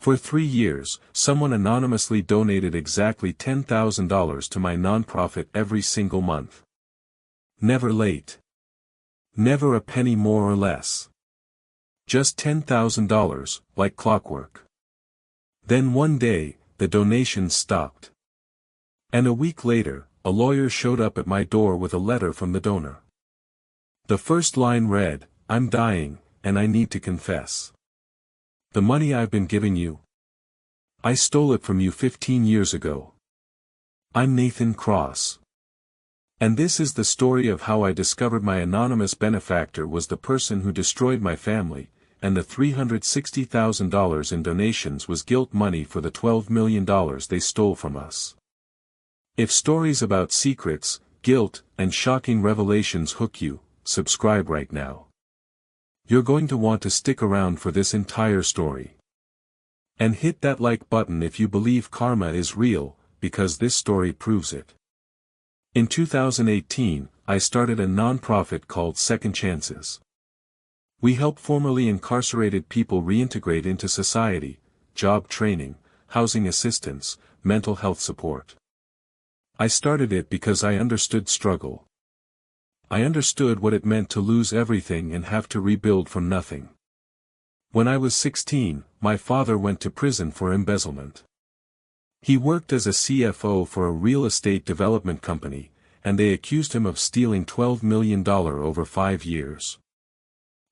For 3 years, someone anonymously donated exactly $10,000 to my nonprofit every single month. Never late. Never a penny more or less. Just $10,000, like clockwork. Then one day, the donations stopped. And a week later, a lawyer showed up at my door with a letter from the donor. The first line read, "I'm dying, and I need to confess. The money I've been giving you, I stole it from you 15 years ago. I'm Nathan Cross. And this is the story of how I discovered my anonymous benefactor was the person who destroyed my family, and the $360,000 in donations was guilt money for the $12 million they stole from us." If stories about secrets, guilt, and shocking revelations hook you, subscribe right now. You're going to want to stick around for this entire story. And hit that like button if you believe karma is real, because this story proves it. In 2018, I started a nonprofit called Second Chances. We help formerly incarcerated people reintegrate into society, job training, housing assistance, mental health support. I started it because I understood struggle. I understood what it meant to lose everything and have to rebuild from nothing. When I was 16, my father went to prison for embezzlement. He worked as a CFO for a real estate development company, and they accused him of stealing $12 million over 5 years.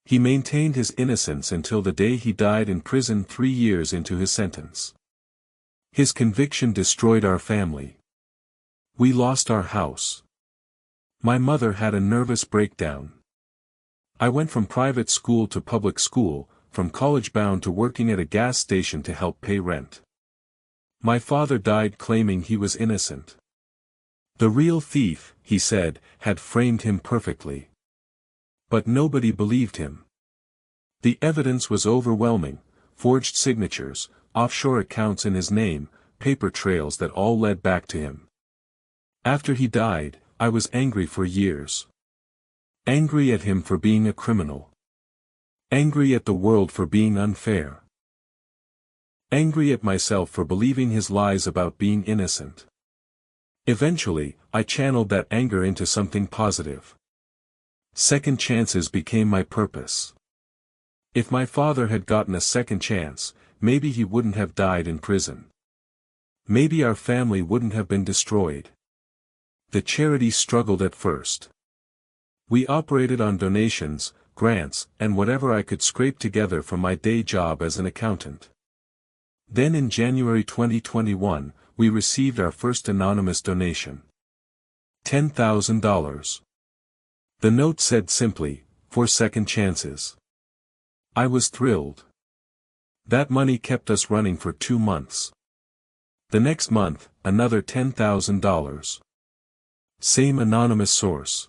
He maintained his innocence until the day he died in prison 3 years into his sentence. His conviction destroyed our family. We lost our house. My mother had a nervous breakdown. I went from private school to public school, from college bound to working at a gas station to help pay rent. My father died claiming he was innocent. The real thief, he said, had framed him perfectly. But nobody believed him. The evidence was overwhelming: forged signatures, offshore accounts in his name, paper trails that all led back to him. After he died, I was angry for years. Angry at him for being a criminal. Angry at the world for being unfair. Angry at myself for believing his lies about being innocent. Eventually, I channeled that anger into something positive. Second chances became my purpose. If my father had gotten a second chance, maybe he wouldn't have died in prison. Maybe our family wouldn't have been destroyed. The charity struggled at first. We operated on donations, grants, and whatever I could scrape together from my day job as an accountant. Then in January 2021, we received our first anonymous donation. $10,000. The note said simply, "For second chances." I was thrilled. That money kept us running for 2 months. The next month, another $10,000. Same anonymous source.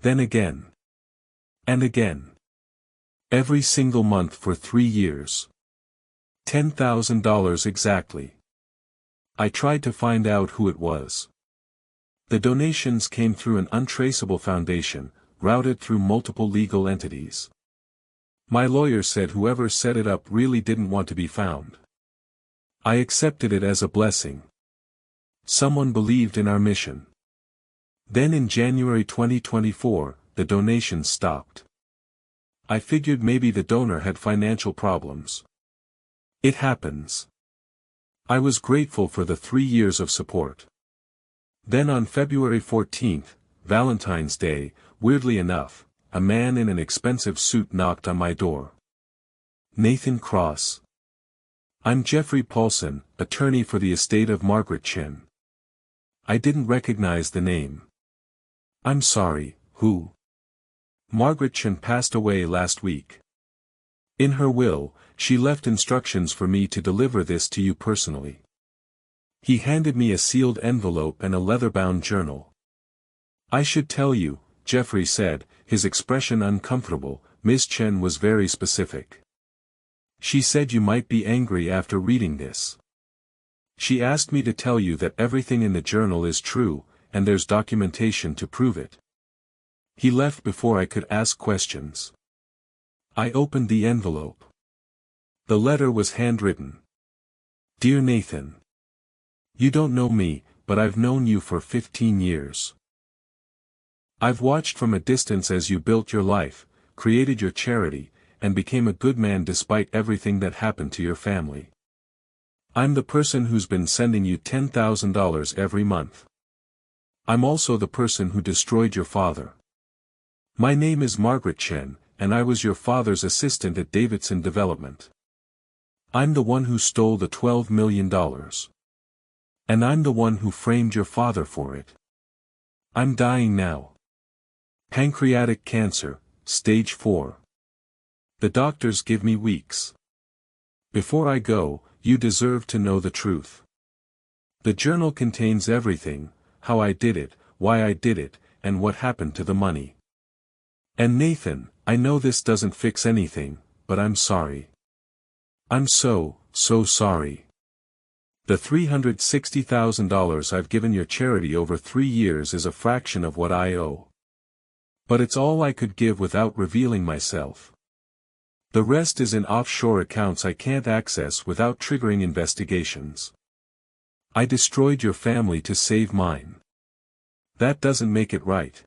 Then again. And again. Every single month for 3 years. $10,000 exactly. I tried to find out who it was. The donations came through an untraceable foundation, routed through multiple legal entities. My lawyer said whoever set it up really didn't want to be found. I accepted it as a blessing. Someone believed in our mission. Then in January 2024, the donations stopped. I figured maybe the donor had financial problems. It happens. I was grateful for the 3 years of support. Then on February 14th, Valentine's Day, weirdly enough, a man in an expensive suit knocked on my door. Nathan Cross. I'm Jeffrey Paulson, attorney for the estate of Margaret Chin. I didn't recognize the name. I'm sorry, who? Margaret Chin passed away last week. In her will, she left instructions for me to deliver this to you personally. He handed me a sealed envelope and a leather-bound journal. I should tell you, Jeffrey said, his expression uncomfortable. Miss Chen was very specific. She said you might be angry after reading this. She asked me to tell you that everything in the journal is true, and there's documentation to prove it. He left before I could ask questions. I opened the envelope. The letter was handwritten. Dear Nathan. You don't know me, but I've known you for 15 years. I've watched from a distance as you built your life, created your charity, and became a good man despite everything that happened to your family. I'm the person who's been sending you $10,000 every month. I'm also the person who destroyed your father. My name is Margaret Chen, and I was your father's assistant at Davidson Development. I'm the one who stole the $12 million. And I'm the one who framed your father for it. I'm dying now. Pancreatic cancer, stage 4. The doctors give me weeks. Before I go, you deserve to know the truth. The journal contains everything, how I did it, why I did it, and what happened to the money. And Nathan, I know this doesn't fix anything, but I'm sorry. I'm so sorry. The $360,000 I've given your charity over 3 years is a fraction of what I owe. But it's all I could give without revealing myself. The rest is in offshore accounts I can't access without triggering investigations. I destroyed your family to save mine. That doesn't make it right.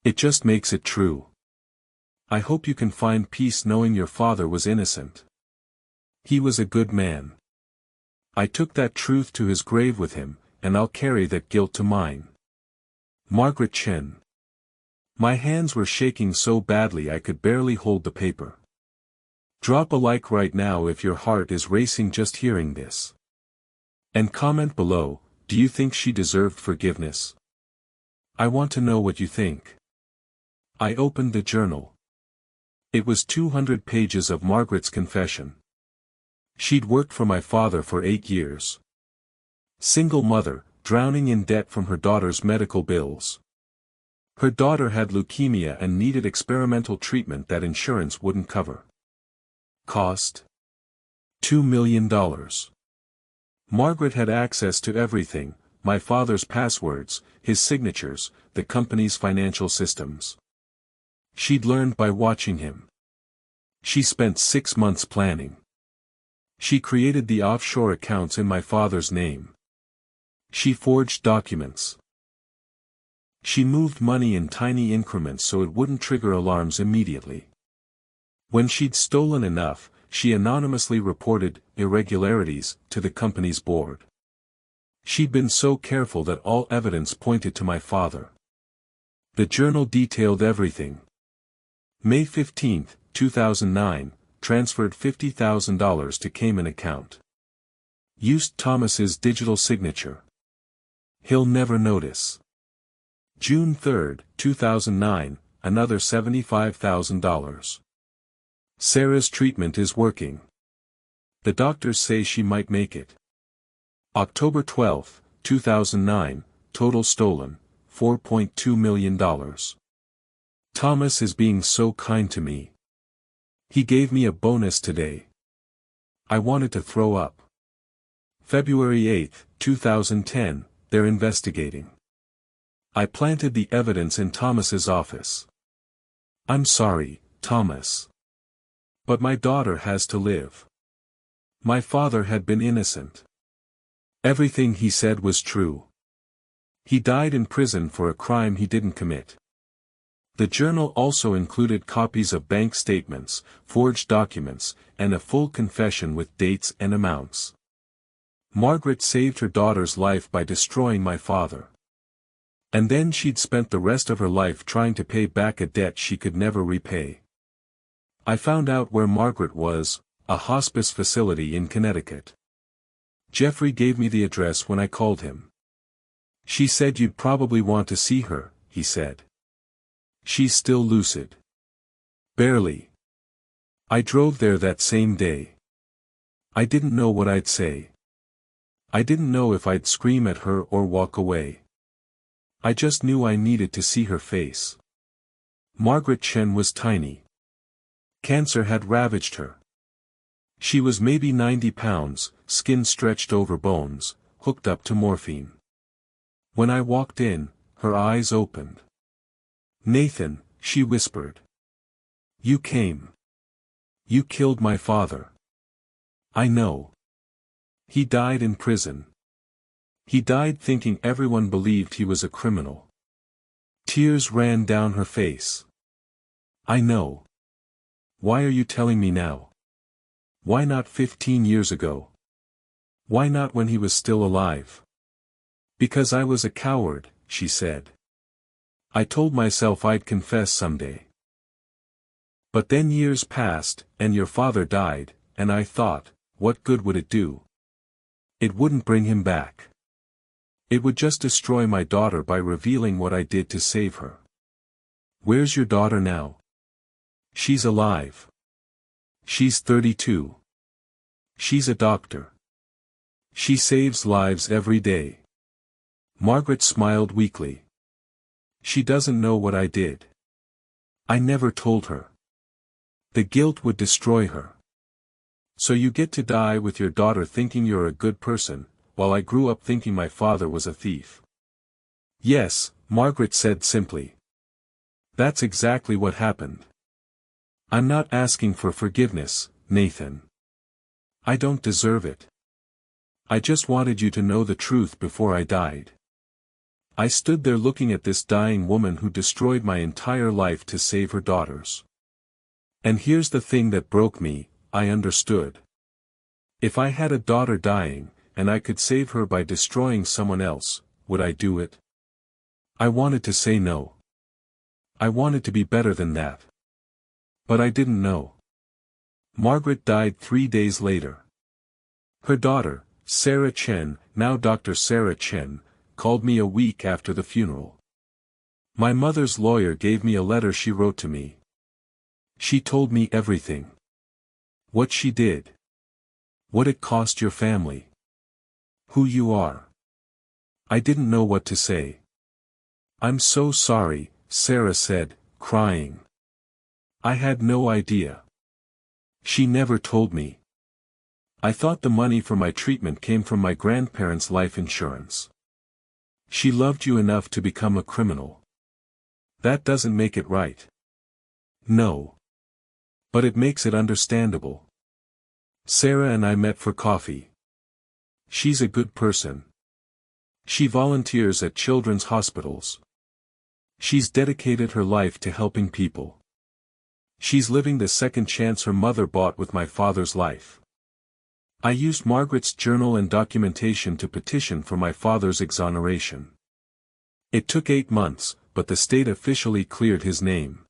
It just makes it true. I hope you can find peace knowing your father was innocent. He was a good man. I took that truth to his grave with him, and I'll carry that guilt to mine. Margaret Chen. My hands were shaking so badly I could barely hold the paper. Drop a like right now if your heart is racing just hearing this. And comment below, do you think she deserved forgiveness? I want to know what you think. I opened the journal. It was 200 pages of Margaret's confession. She'd worked for my father for 8 years. Single mother, drowning in debt from her daughter's medical bills. Her daughter had leukemia and needed experimental treatment that insurance wouldn't cover. Cost? $2 million. Margaret had access to everything, my father's passwords, his signatures, the company's financial systems. She'd learned by watching him. She spent 6 months planning. She created the offshore accounts in my father's name. She forged documents. She moved money in tiny increments so it wouldn't trigger alarms immediately. When she'd stolen enough, she anonymously reported irregularities to the company's board. She'd been so careful that all evidence pointed to my father. The journal detailed everything. May 15, 2009, transferred $50,000 to Cayman account. Used Thomas's digital signature. He'll never notice. June 3, 2009, another $75,000. Sarah's treatment is working. The doctors say she might make it. October 12, 2009, total stolen, $4.2 million. Thomas is being so kind to me. He gave me a bonus today. I wanted to throw up. February 8, 2010, they're investigating. I planted the evidence in Thomas's office. I'm sorry, Thomas. But my daughter has to live. My father had been innocent. Everything he said was true. He died in prison for a crime he didn't commit. The journal also included copies of bank statements, forged documents, and a full confession with dates and amounts. Margaret saved her daughter's life by destroying my father. And then she'd spent the rest of her life trying to pay back a debt she could never repay. I found out where Margaret was, a hospice facility in Connecticut. Jeffrey gave me the address when I called him. She said you'd probably want to see her, he said. She's still lucid. Barely. I drove there that same day. I didn't know what I'd say. I didn't know if I'd scream at her or walk away. I just knew I needed to see her face. Margaret Chen was tiny. Cancer had ravaged her. She was maybe 90 pounds, skin stretched over bones, hooked up to morphine. When I walked in, her eyes opened. Nathan, she whispered. You came. You killed my father. I know. He died in prison. He died thinking everyone believed he was a criminal. Tears ran down her face. I know. Why are you telling me now? Why not 15 years ago? Why not when he was still alive? Because I was a coward, she said. I told myself I'd confess someday. But then years passed, and your father died, and I thought, what good would it do? It wouldn't bring him back. It would just destroy my daughter by revealing what I did to save her. Where's your daughter now? She's alive. She's 32. She's a doctor. She saves lives every day. Margaret smiled weakly. She doesn't know what I did. I never told her. The guilt would destroy her. So you get to die with your daughter thinking you're a good person, while I grew up thinking my father was a thief. Yes, Margaret said simply. That's exactly what happened. I'm not asking for forgiveness, Nathan. I don't deserve it. I just wanted you to know the truth before I died. I stood there looking at this dying woman who destroyed my entire life to save her daughters. And here's the thing that broke me, I understood. If I had a daughter dying, and I could save her by destroying someone else, would I do it? I wanted to say no. I wanted to be better than that. But I didn't know. Margaret died 3 days later. Her daughter, Sarah Chen, now Dr. Sarah Chen, called me a week after the funeral. My mother's lawyer gave me a letter she wrote to me. She told me everything. What she did. What it cost your family. Who you are. I didn't know what to say. I'm so sorry, Sarah said, crying. I had no idea. She never told me. I thought the money for my treatment came from my grandparents' life insurance. She loved you enough to become a criminal. That doesn't make it right. No. But it makes it understandable. Sarah and I met for coffee. She's a good person. She volunteers at children's hospitals. She's dedicated her life to helping people. She's living the second chance her mother bought with my father's life. I used Margaret's journal and documentation to petition for my father's exoneration. It took 8 months, but the state officially cleared his name.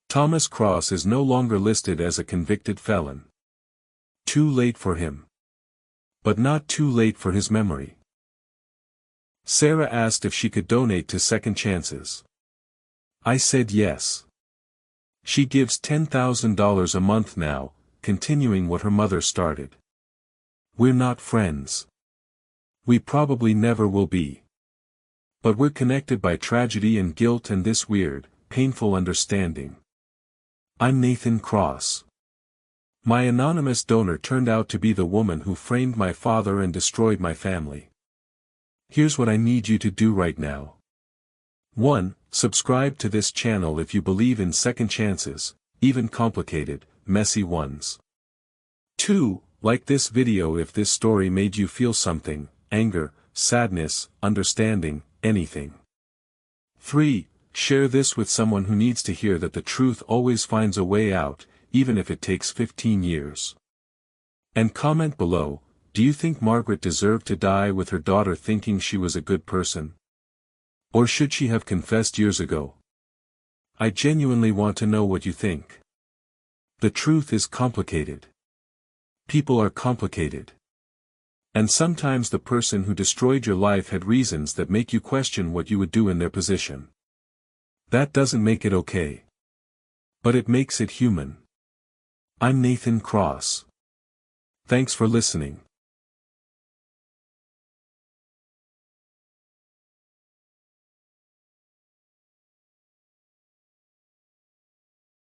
Thomas Cross is no longer listed as a convicted felon. Too late for him. But not too late for his memory. Sarah asked if she could donate to Second Chances. I said yes. She gives $10,000 a month now, continuing what her mother started. We're not friends. We probably never will be. But we're connected by tragedy and guilt and this weird, painful understanding. I'm Nathan Cross. My anonymous donor turned out to be the woman who framed my father and destroyed my family. Here's what I need you to do right now. 1. Subscribe to this channel if you believe in second chances, even complicated, messy ones. 2. Like this video if this story made you feel something, anger, sadness, understanding, anything. 3. Share this with someone who needs to hear that the truth always finds a way out, even if it takes 15 years. And comment below, do you think Margaret deserved to die with her daughter thinking she was a good person? Or should she have confessed years ago? I genuinely want to know what you think. The truth is complicated. People are complicated. And sometimes the person who destroyed your life had reasons that make you question what you would do in their position. That doesn't make it okay. But it makes it human. I'm Nathan Cross. Thanks for listening.